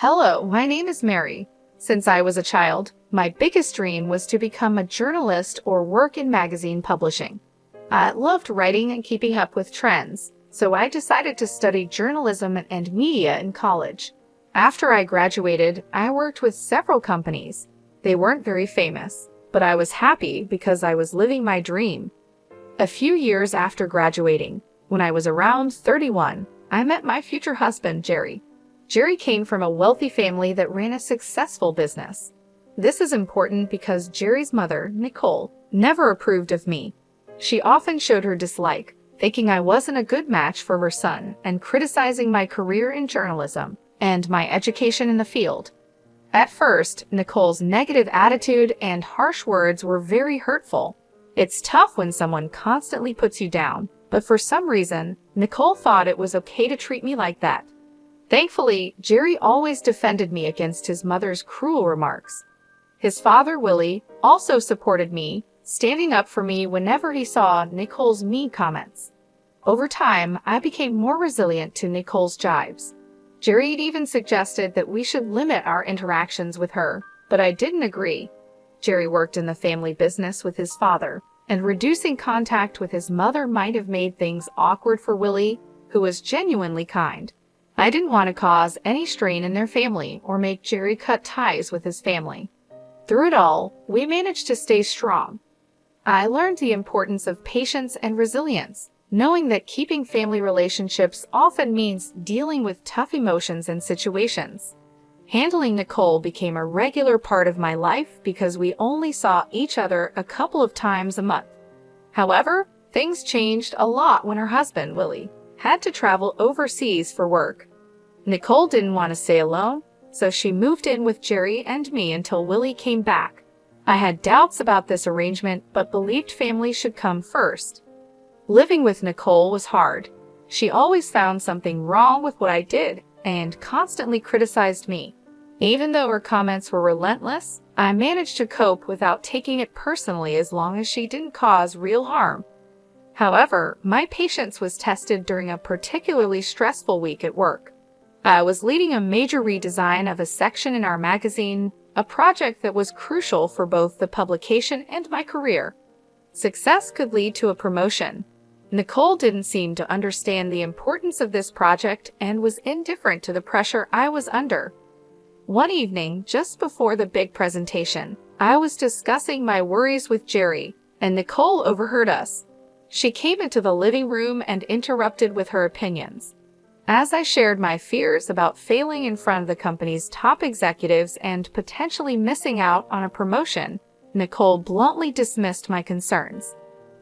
Hello, my name is Mary. Since I was a child, my biggest dream was to become a journalist or work in magazine publishing. I loved writing and keeping up with trends, so I decided to study journalism and media in college. After I graduated, I worked with several companies. They weren't very famous, but I was happy because I was living my dream. A few years after graduating, when I was around 31, I met my future husband, Jerry. Jerry came from a wealthy family that ran a successful business. This is important because Jerry's mother, Nicole, never approved of me. She often showed her dislike, thinking I wasn't a good match for her son and criticizing my career in journalism and my education in the field. At first, Nicole's negative attitude and harsh words were very hurtful. It's tough when someone constantly puts you down, but for some reason, Nicole thought it was okay to treat me like that. Thankfully, Jerry always defended me against his mother's cruel remarks. His father, Willie, also supported me, standing up for me whenever he saw Nicole's mean comments. Over time, I became more resilient to Nicole's jibes. Jerry even suggested that we should limit our interactions with her, but I didn't agree. Jerry worked in the family business with his father, and reducing contact with his mother might have made things awkward for Willie, who was genuinely kind. I didn't want to cause any strain in their family or make Jerry cut ties with his family. Through it all, we managed to stay strong. I learned the importance of patience and resilience, knowing that keeping family relationships often means dealing with tough emotions and situations. Handling Nicole became a regular part of my life because we only saw each other a couple of times a month. However, things changed a lot when her husband, Willie, had to travel overseas for work. Nicole didn't want to stay alone, so she moved in with Jerry and me until Willie came back. I had doubts about this arrangement, but believed family should come first. Living with Nicole was hard. She always found something wrong with what I did and constantly criticized me. Even though her comments were relentless, I managed to cope without taking it personally as long as she didn't cause real harm. However, my patience was tested during a particularly stressful week at work. I was leading a major redesign of a section in our magazine, a project that was crucial for both the publication and my career. Success could lead to a promotion. Nicole didn't seem to understand the importance of this project and was indifferent to the pressure I was under. One evening, just before the big presentation, I was discussing my worries with Jerry, and Nicole overheard us. She came into the living room and interrupted with her opinions. As I shared my fears about failing in front of the company's top executives and potentially missing out on a promotion, Nicole bluntly dismissed my concerns.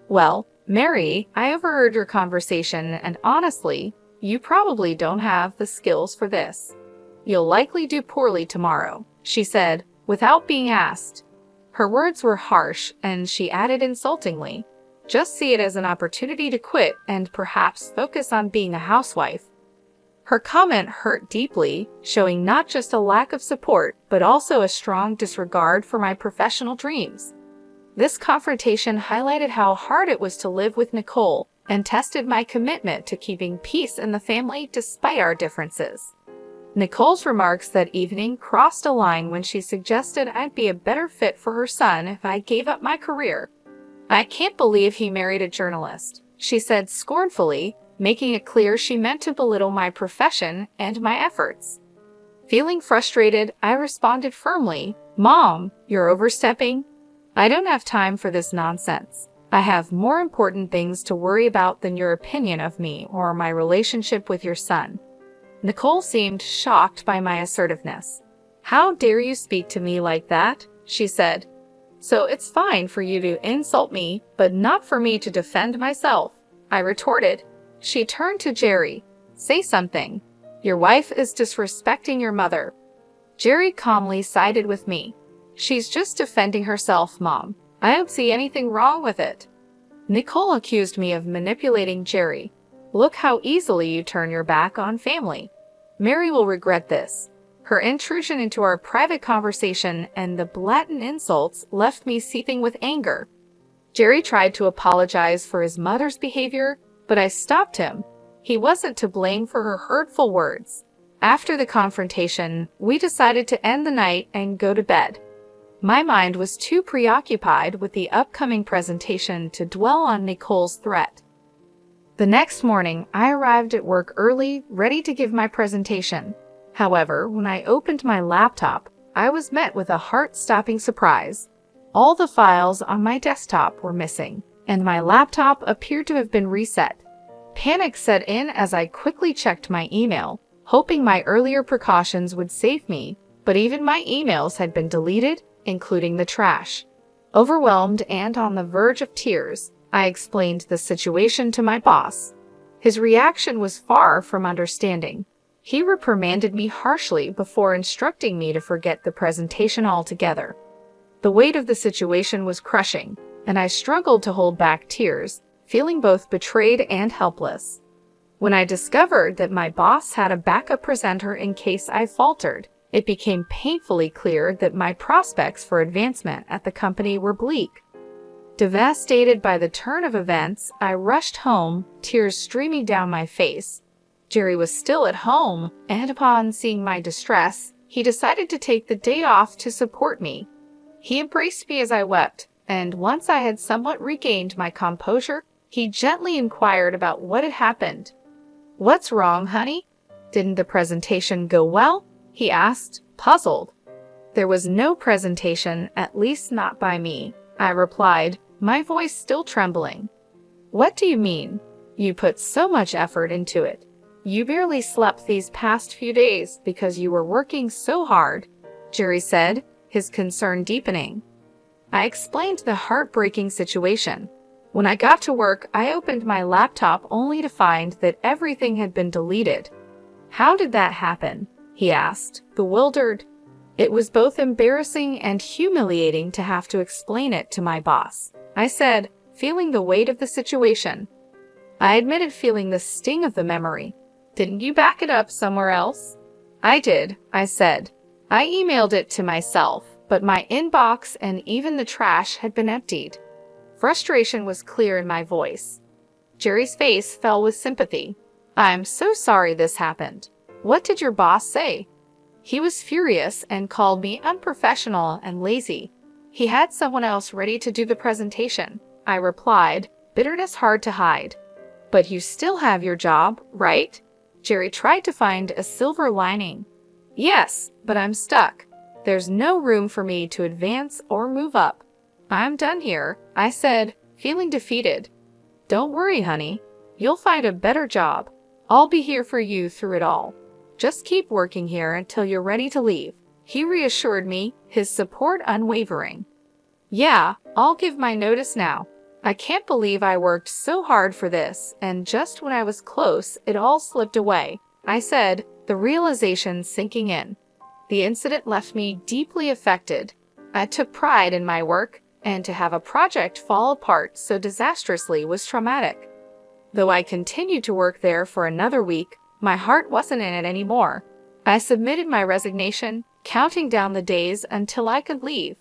"Well, Mary, I overheard your conversation, and honestly, you probably don't have the skills for this. You'll likely do poorly tomorrow," she said, without being asked. Her words were harsh, and she added insultingly, "Just see it as an opportunity to quit and perhaps focus on being a housewife." Her comment hurt deeply, showing not just a lack of support, but also a strong disregard for my professional dreams. This confrontation highlighted how hard it was to live with Nicole and tested my commitment to keeping peace in the family despite our differences. Nicole's remarks that evening crossed a line when she suggested I'd be a better fit for her son if I gave up my career. "I can't believe he married a journalist," she said scornfully, making it clear she meant to belittle my profession and my efforts. Feeling frustrated, I responded firmly, "Mom, you're overstepping. I don't have time for this nonsense. I have more important things to worry about than your opinion of me or my relationship with your son." Nicole seemed shocked by my assertiveness. "How dare you speak to me like that?" she said. "So it's fine for you to insult me, but not for me to defend myself," I retorted. She turned to Jerry. "Say something. Your wife is disrespecting your mother." Jerry calmly sided with me. "She's just defending herself, Mom. I don't see anything wrong with it." Nicole accused me of manipulating Jerry. "Look how easily you turn your back on family. Mary will regret this." Her intrusion into our private conversation and the blatant insults left me seething with anger. Jerry tried to apologize for his mother's behavior, but I stopped him. He wasn't to blame for her hurtful words. After the confrontation, we decided to end the night and go to bed. My mind was too preoccupied with the upcoming presentation to dwell on Nicole's threat. The next morning, I arrived at work early, ready to give my presentation. However, when I opened my laptop, I was met with a heart-stopping surprise. All the files on my desktop were missing, and my laptop appeared to have been reset. Panic set in as I quickly checked my email, hoping my earlier precautions would save me, but even my emails had been deleted, including the trash. Overwhelmed and on the verge of tears, I explained the situation to my boss. His reaction was far from understanding. He reprimanded me harshly before instructing me to forget the presentation altogether. The weight of the situation was crushing, and I struggled to hold back tears, feeling both betrayed and helpless. When I discovered that my boss had a backup presenter in case I faltered, it became painfully clear that my prospects for advancement at the company were bleak. Devastated by the turn of events, I rushed home, tears streaming down my face. Jerry was still at home, and upon seeing my distress, he decided to take the day off to support me. He embraced me as I wept, and once I had somewhat regained my composure, he gently inquired about what had happened. "What's wrong, honey? Didn't the presentation go well?" he asked, puzzled. "There was no presentation, at least not by me," I replied, my voice still trembling. "What do you mean? You put so much effort into it. You barely slept these past few days because you were working so hard," Jerry said, his concern deepening. I explained the heartbreaking situation. When I got to work, I opened my laptop only to find that everything had been deleted. "How did that happen?" he asked, bewildered. It was both embarrassing and humiliating to have to explain it to my boss, I said, feeling the weight of the situation. I admitted feeling the sting of the memory. "Didn't you back it up somewhere else?" "I did," I said. "I emailed it to myself, but my inbox and even the trash had been emptied." Frustration was clear in my voice. Jerry's face fell with sympathy. "I'm so sorry this happened. What did your boss say?" "He was furious and called me unprofessional and lazy. He had someone else ready to do the presentation," I replied, bitterness hard to hide. "But you still have your job, right?" Jerry tried to find a silver lining. "Yes, but I'm stuck. There's no room for me to advance or move up. I'm done here," I said, feeling defeated. "Don't worry, honey. You'll find a better job. I'll be here for you through it all. Just keep working here until you're ready to leave," he reassured me, his support unwavering. "Yeah, I'll give my notice now. I can't believe I worked so hard for this, and just when I was close, it all slipped away," I said, the realization sinking in. The incident left me deeply affected. I took pride in my work, and to have a project fall apart so disastrously was traumatic. Though I continued to work there for another week, my heart wasn't in it anymore. I submitted my resignation, counting down the days until I could leave.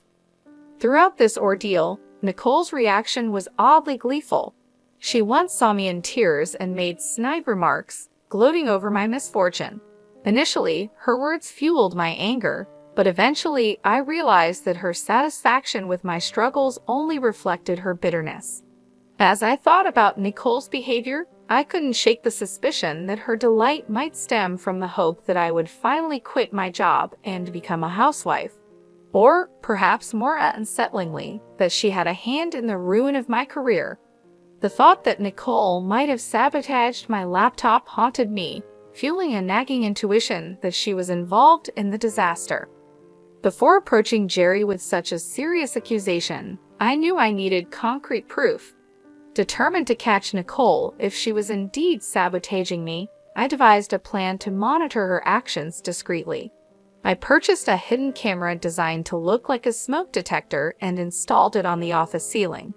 Throughout this ordeal, Nicole's reaction was oddly gleeful. She once saw me in tears and made snide remarks, gloating over my misfortune. Initially, her words fueled my anger, but eventually I realized that her satisfaction with my struggles only reflected her bitterness. As I thought about Nicole's behavior, I couldn't shake the suspicion that her delight might stem from the hope that I would finally quit my job and become a housewife. Or, perhaps more unsettlingly, that she had a hand in the ruin of my career. The thought that Nicole might have sabotaged my laptop haunted me, fueling a nagging intuition that she was involved in the disaster. Before approaching Jerry with such a serious accusation, I knew I needed concrete proof. Determined to catch Nicole if she was indeed sabotaging me, I devised a plan to monitor her actions discreetly. I purchased a hidden camera designed to look like a smoke detector and installed it on the office ceiling.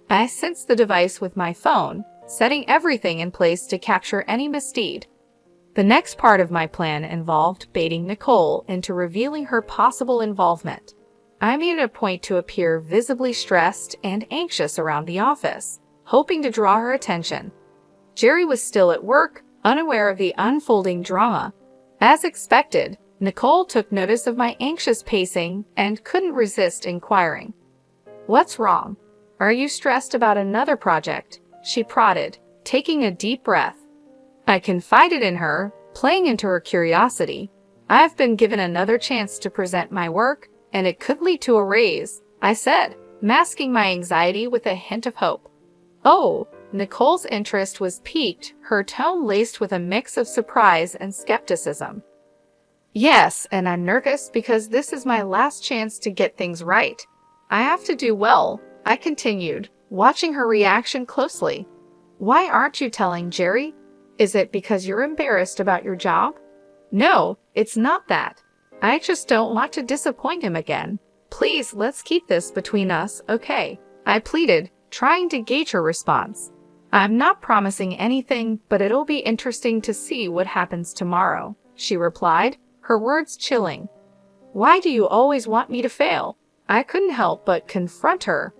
I sensed the device with my phone, setting everything in place to capture any misdeed. The next part of my plan involved baiting Nicole into revealing her possible involvement. I made it a point to appear visibly stressed and anxious around the office, hoping to draw her attention. Jerry was still at work, unaware of the unfolding drama. As expected, Nicole took notice of my anxious pacing and couldn't resist inquiring. "What's wrong? Are you stressed about another project?" she prodded, taking a deep breath. I confided in her, playing into her curiosity. "I've been given another chance to present my work, and it could lead to a raise," I said, masking my anxiety with a hint of hope. "Oh," Nicole's interest was piqued, her tone laced with a mix of surprise and skepticism. "Yes, and I'm nervous because this is my last chance to get things right. I have to do well," I continued, watching her reaction closely. "Why aren't you telling Jerry? Is it because you're embarrassed about your job?" "No, it's not that. I just don't want to disappoint him again. Please, let's keep this between us, okay?" I pleaded, trying to gauge her response. "I'm not promising anything, but it'll be interesting to see what happens tomorrow," she replied, her words chilling. "Why do you always want me to fail?" I couldn't help but confront her.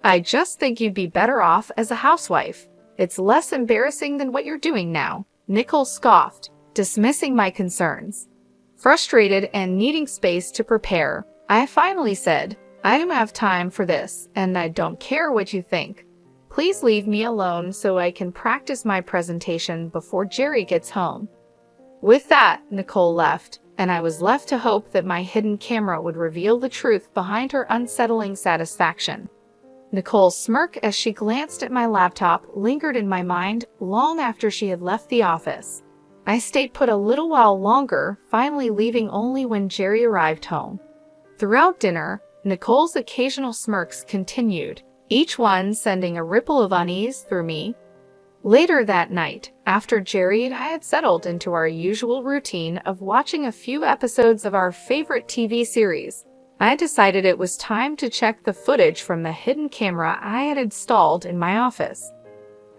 "I just think you'd be better off as a housewife. It's less embarrassing than what you're doing now," Nicole scoffed, dismissing my concerns. Frustrated and needing space to prepare, I finally said, "I don't have time for this, and I don't care what you think. Please leave me alone so I can practice my presentation before Jerry gets home." With that, Nicole left, and I was left to hope that my hidden camera would reveal the truth behind her unsettling satisfaction. Nicole's smirk as she glanced at my laptop lingered in my mind long after she had left the office. I stayed put a little while longer, finally leaving only when Jerry arrived home. Throughout dinner, Nicole's occasional smirks continued, each one sending a ripple of unease through me. Later that night, after Jerry and I had settled into our usual routine of watching a few episodes of our favorite TV series, I decided it was time to check the footage from the hidden camera I had installed in my office.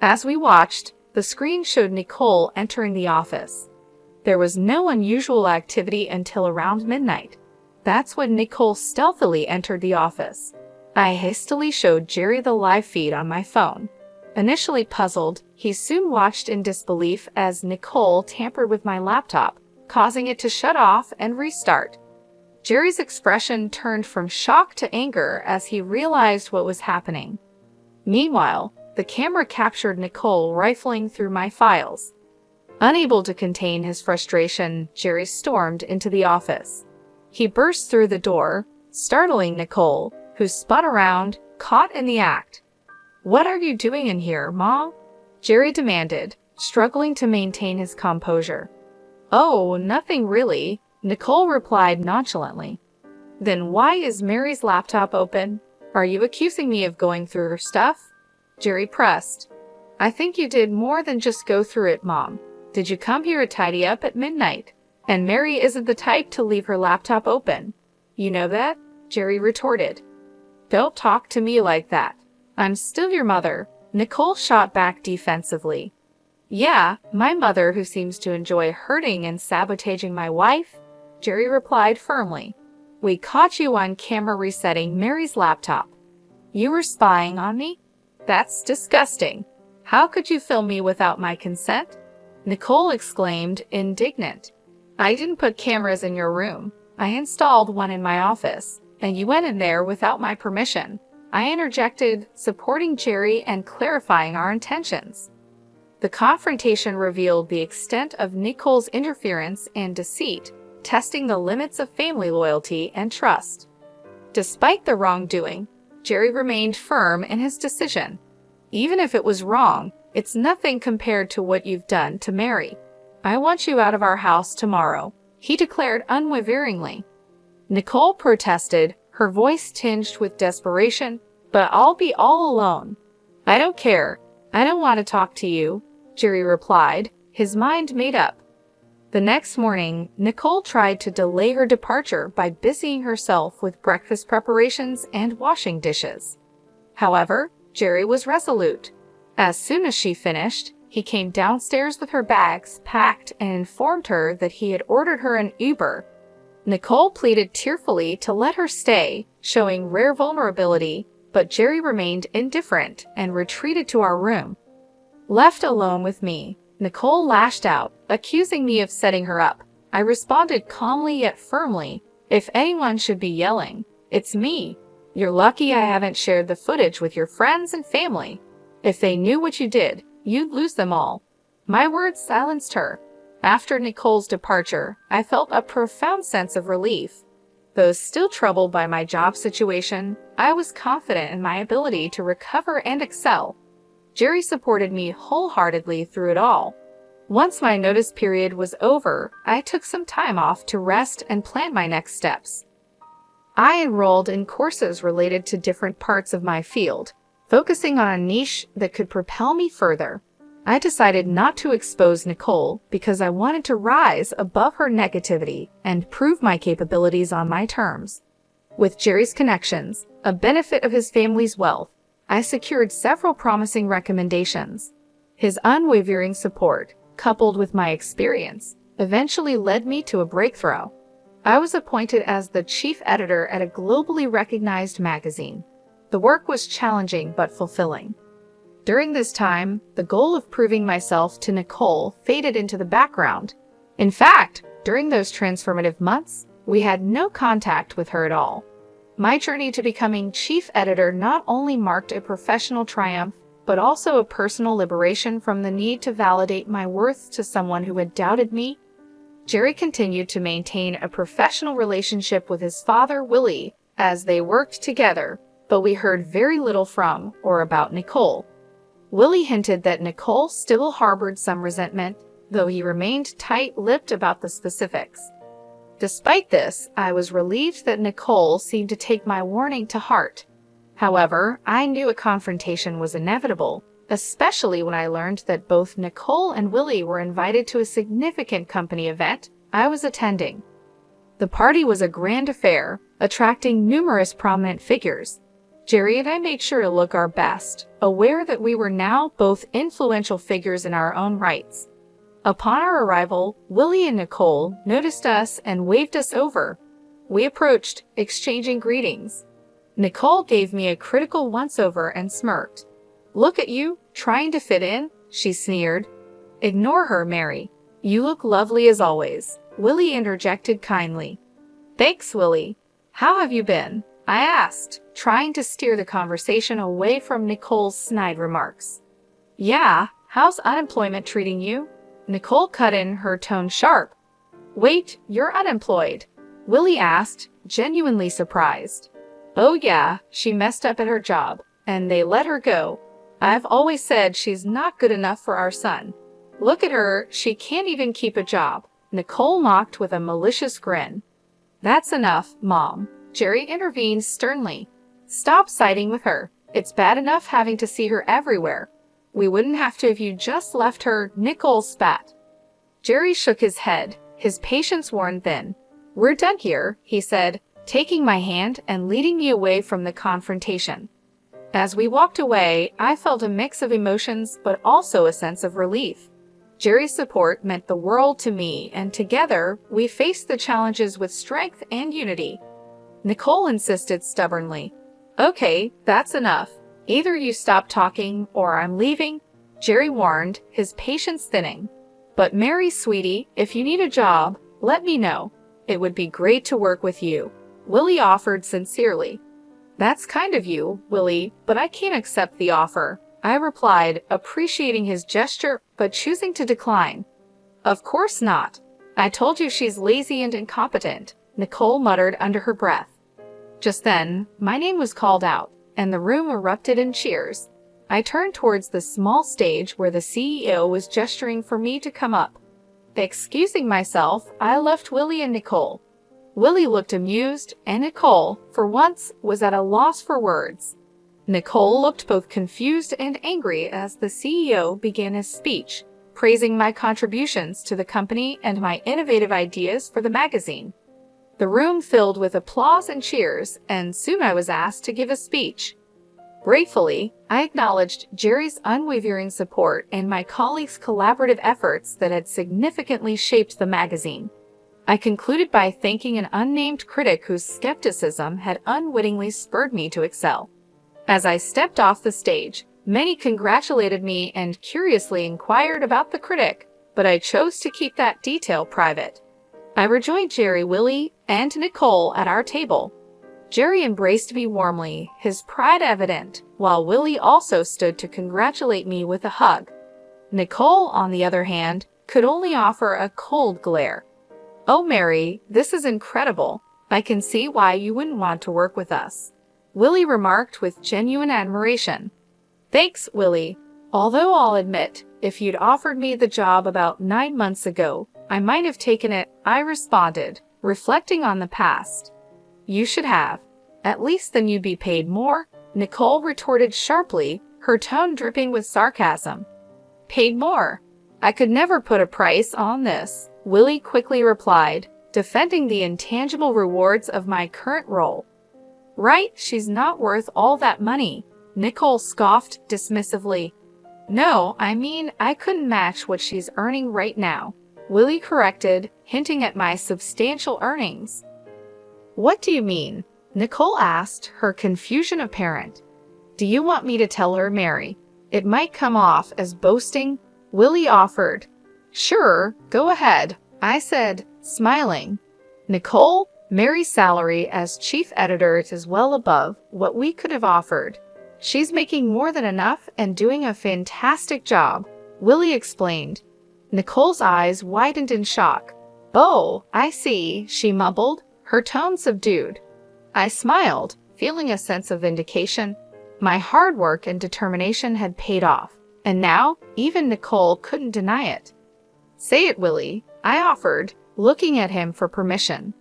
As we watched, the screen showed Nicole entering the office. There was no unusual activity until around midnight. That's when Nicole stealthily entered the office. I hastily showed Jerry the live feed on my phone. Initially puzzled, he soon watched in disbelief as Nicole tampered with my laptop, causing it to shut off and restart. Jerry's expression turned from shock to anger as he realized what was happening. Meanwhile, the camera captured Nicole rifling through my files. Unable to contain his frustration, Jerry stormed into the office. He burst through the door, startling Nicole, who spun around, caught in the act. "What are you doing in here, Mom?" Jerry demanded, struggling to maintain his composure. "Oh, nothing really," Nicole replied nonchalantly. "Then why is Mary's laptop open? Are you accusing me of going through her stuff?" Jerry pressed. "I think you did more than just go through it, Mom. Did you come here to tidy up at midnight? And Mary isn't the type to leave her laptop open. You know that?" Jerry retorted. "Don't talk to me like that. I'm still your mother," Nicole shot back defensively. "Yeah, my mother who seems to enjoy hurting and sabotaging my wife?" Jerry replied firmly. "We caught you on camera resetting Mary's laptop. You were spying on me? That's disgusting. How could you film me without my consent?" Nicole exclaimed, indignant. "I didn't put cameras in your room. I installed one in my office, and you went in there without my permission," I interjected, supporting Jerry and clarifying our intentions. The confrontation revealed the extent of Nicole's interference and deceit, testing the limits of family loyalty and trust. Despite the wrongdoing, Jerry remained firm in his decision. "Even if it was wrong, it's nothing compared to what you've done to Mary. I want you out of our house tomorrow," he declared unwaveringly. Nicole protested, her voice tinged with desperation, "But I'll be all alone." "I don't care. I don't want to talk to you," Jerry replied, his mind made up. The next morning, Nicole tried to delay her departure by busying herself with breakfast preparations and washing dishes. However, Jerry was resolute. As soon as she finished, he came downstairs with her bags packed and informed her that he had ordered her an Uber. Nicole pleaded tearfully to let her stay, showing rare vulnerability, but Jerry remained indifferent and retreated to our room. Left alone with me, Nicole lashed out, accusing me of setting her up. I responded calmly yet firmly. If anyone should be yelling, it's me. You're lucky I haven't shared the footage with your friends and family. If they knew what you did, you'd lose them all. My words silenced her. After Nicole's departure, I felt a profound sense of relief. Though still troubled by my job situation, I was confident in my ability to recover and excel. Jerry supported me wholeheartedly through it all. Once my notice period was over, I took some time off to rest and plan my next steps. I enrolled in courses related to different parts of my field, focusing on a niche that could propel me further. I decided not to expose Nicole because I wanted to rise above her negativity and prove my capabilities on my terms. With Jerry's connections, a benefit of his family's wealth, I secured several promising recommendations. His unwavering support, coupled with my experience, eventually led me to a breakthrough. I was appointed as the chief editor at a globally recognized magazine. The work was challenging but fulfilling. During this time, the goal of proving myself to Nicole faded into the background. In fact, during those transformative months, we had no contact with her at all. My journey to becoming chief editor not only marked a professional triumph, but also a personal liberation from the need to validate my worth to someone who had doubted me. Jerry continued to maintain a professional relationship with his father, Willie, as they worked together, but we heard very little from or about Nicole. Willie hinted that Nicole still harbored some resentment, though he remained tight-lipped about the specifics. Despite this, I was relieved that Nicole seemed to take my warning to heart. However, I knew a confrontation was inevitable, especially when I learned that both Nicole and Willie were invited to a significant company event I was attending. The party was a grand affair, attracting numerous prominent figures. Jerry and I made sure to look our best, aware that we were now both influential figures in our own rights. Upon our arrival, Willie and Nicole noticed us and waved us over. We approached, exchanging greetings. Nicole gave me a critical once-over and smirked. "Look at you, trying to fit in," she sneered. "Ignore her, Mary. You look lovely as always," Willie interjected kindly. "Thanks, Willie. How have you been?" I asked, trying to steer the conversation away from Nicole's snide remarks. "Yeah, how's unemployment treating you?" Nicole cut in, her tone sharp. "Wait, you're unemployed?" Willie asked, genuinely surprised. "Oh yeah, she messed up at her job, and they let her go. I've always said she's not good enough for our son. Look at her, she can't even keep a job," Nicole mocked with a malicious grin. "That's enough, Mom," Jerry intervened sternly. "Stop siding with her. It's bad enough having to see her everywhere. We wouldn't have to if you just left her," Nicole spat. Jerry shook his head, his patience worn thin. "We're done here," he said, taking my hand and leading me away from the confrontation. As we walked away, I felt a mix of emotions but also a sense of relief. Jerry's support meant the world to me, and together, we faced the challenges with strength and unity. Nicole insisted stubbornly. "Okay, that's enough. Either you stop talking or I'm leaving," Jerry warned, his patience thinning. "But Mary, sweetie, if you need a job, let me know. It would be great to work with you," Willie offered sincerely. "That's kind of you, Willie, but I can't accept the offer," I replied, appreciating his gesture but choosing to decline. "Of course not. I told you she's lazy and incompetent," Nicole muttered under her breath. Just then, my name was called out, and the room erupted in cheers. I turned towards the small stage where the CEO was gesturing for me to come up. Excusing myself, I left Willie and Nicole. Willie looked amused, and Nicole, for once, was at a loss for words. Nicole looked both confused and angry as the CEO began his speech, praising my contributions to the company and my innovative ideas for the magazine. The room filled with applause and cheers, and soon I was asked to give a speech. Gratefully, I acknowledged Jerry's unwavering support and my colleagues' collaborative efforts that had significantly shaped the magazine. I concluded by thanking an unnamed critic whose skepticism had unwittingly spurred me to excel. As I stepped off the stage, many congratulated me and curiously inquired about the critic, but I chose to keep that detail private. I rejoined Jerry, Willie, and Nicole at our table. Jerry embraced me warmly, his pride evident, while Willie also stood to congratulate me with a hug. Nicole, on the other hand, could only offer a cold glare. "Oh, Mary, this is incredible. I can see why you wouldn't want to work with us," Willie remarked with genuine admiration. "Thanks, Willie. Although I'll admit, if you'd offered me the job about 9 months ago, I might have taken it," I responded, reflecting on the past. "You should have. At least then you'd be paid more," Nicole retorted sharply, her tone dripping with sarcasm. "Paid more? I could never put a price on this," Willie quickly replied, defending the intangible rewards of my current role. "Right, she's not worth all that money," Nicole scoffed dismissively. "No, I mean, I couldn't match what she's earning right now," Willie corrected, hinting at my substantial earnings. "What do you mean?" Nicole asked, her confusion apparent. "Do you want me to tell her, Mary? It might come off as boasting," Willie offered. "Sure, go ahead," I said, smiling. "Nicole, Mary's salary as chief editor is well above what we could have offered. She's making more than enough and doing a fantastic job," Willie explained. Nicole's eyes widened in shock. "Oh, I see," she mumbled, her tone subdued. I smiled, feeling a sense of vindication. My hard work and determination had paid off, and now even Nicole couldn't deny it. "Say it, Willie," I offered, looking at him for permission.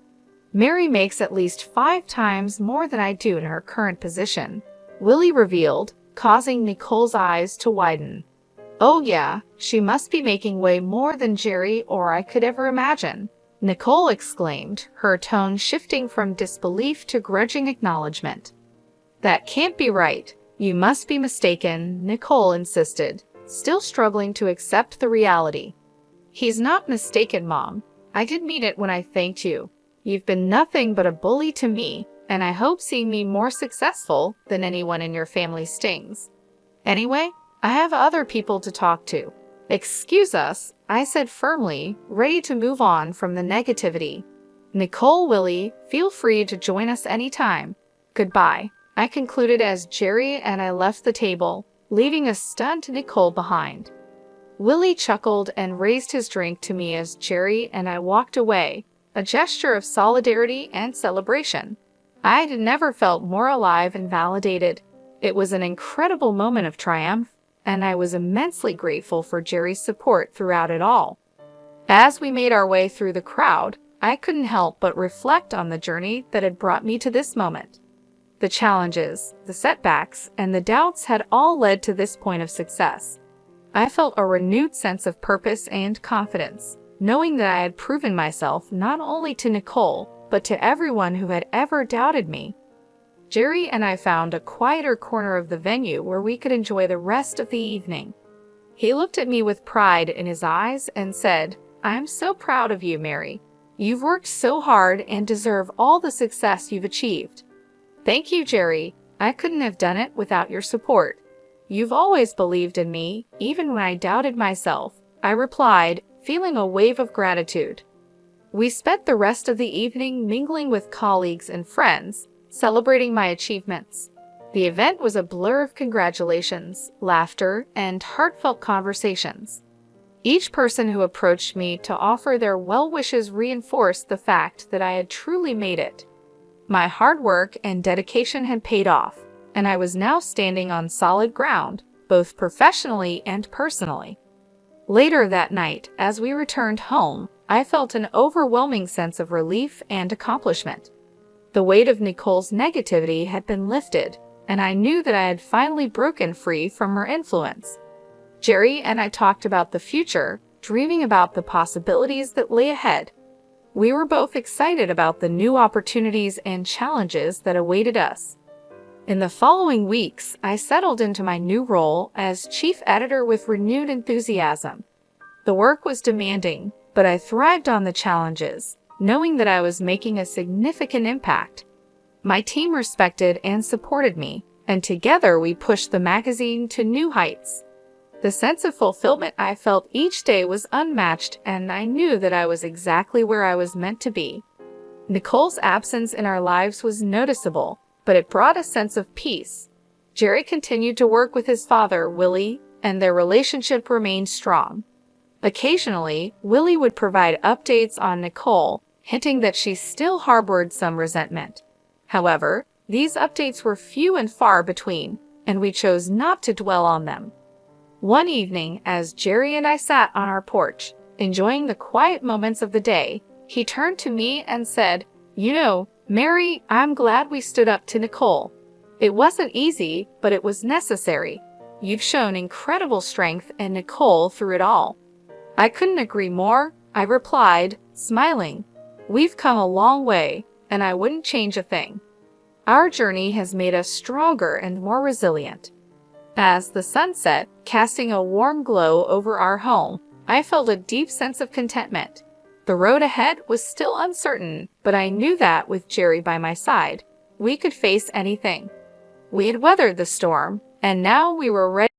"Mary makes at least 5 times more than I do in her current position," Willie revealed, causing Nicole's eyes to widen. "Oh yeah, she must be making way more than Jerry or I could ever imagine," Nicole exclaimed, her tone shifting from disbelief to grudging acknowledgement. "That can't be right. You must be mistaken," Nicole insisted, still struggling to accept the reality. "He's not mistaken, Mom. I did mean it when I thanked you. You've been nothing but a bully to me, and I hope seeing me more successful than anyone in your family stings. Anyway, I have other people to talk to." "Excuse us," I said firmly, ready to move on from the negativity. "Nicole, Willie, feel free to join us anytime. Goodbye," I concluded as Jerry and I left the table, leaving a stunned Nicole behind. Willie chuckled and raised his drink to me as Jerry and I walked away, a gesture of solidarity and celebration. I had never felt more alive and validated. It was an incredible moment of triumph, and I was immensely grateful for Jerry's support throughout it all. As we made our way through the crowd, I couldn't help but reflect on the journey that had brought me to this moment. The challenges, the setbacks, and the doubts had all led to this point of success. I felt a renewed sense of purpose and confidence, knowing that I had proven myself not only to Nicole, but to everyone who had ever doubted me. Jerry and I found a quieter corner of the venue where we could enjoy the rest of the evening. He looked at me with pride in his eyes and said, "I'm so proud of you, Mary. You've worked so hard and deserve all the success you've achieved." "Thank you, Jerry. I couldn't have done it without your support. You've always believed in me, even when I doubted myself," I replied, feeling a wave of gratitude. We spent the rest of the evening mingling with colleagues and friends, celebrating my achievements. The event was a blur of congratulations, laughter, and heartfelt conversations. Each person who approached me to offer their well wishes reinforced the fact that I had truly made it. My hard work and dedication had paid off, and I was now standing on solid ground, both professionally and personally. Later that night, as we returned home, I felt an overwhelming sense of relief and accomplishment. The weight of Nicole's negativity had been lifted, and I knew that I had finally broken free from her influence. Jerry and I talked about the future, dreaming about the possibilities that lay ahead. We were both excited about the new opportunities and challenges that awaited us. In the following weeks, I settled into my new role as chief editor with renewed enthusiasm. The work was demanding, but I thrived on the challenges, knowing that I was making a significant impact. My team respected and supported me, and together we pushed the magazine to new heights. The sense of fulfillment I felt each day was unmatched, and I knew that I was exactly where I was meant to be. Nicole's absence in our lives was noticeable, but it brought a sense of peace. Jerry continued to work with his father, Willie, and their relationship remained strong. Occasionally, Willie would provide updates on Nicole, hinting that she still harbored some resentment. However, these updates were few and far between, and we chose not to dwell on them. One evening, as Jerry and I sat on our porch, enjoying the quiet moments of the day, he turned to me and said, "You know, Mary, I'm glad we stood up to Nicole. It wasn't easy, but it was necessary. You've shown incredible strength and Nicole through it all." "I couldn't agree more," I replied, smiling. "We've come a long way, and I wouldn't change a thing. Our journey has made us stronger and more resilient." As the sun set, casting a warm glow over our home, I felt a deep sense of contentment. The road ahead was still uncertain, but I knew that with Jerry by my side, we could face anything. We had weathered the storm, and now we were ready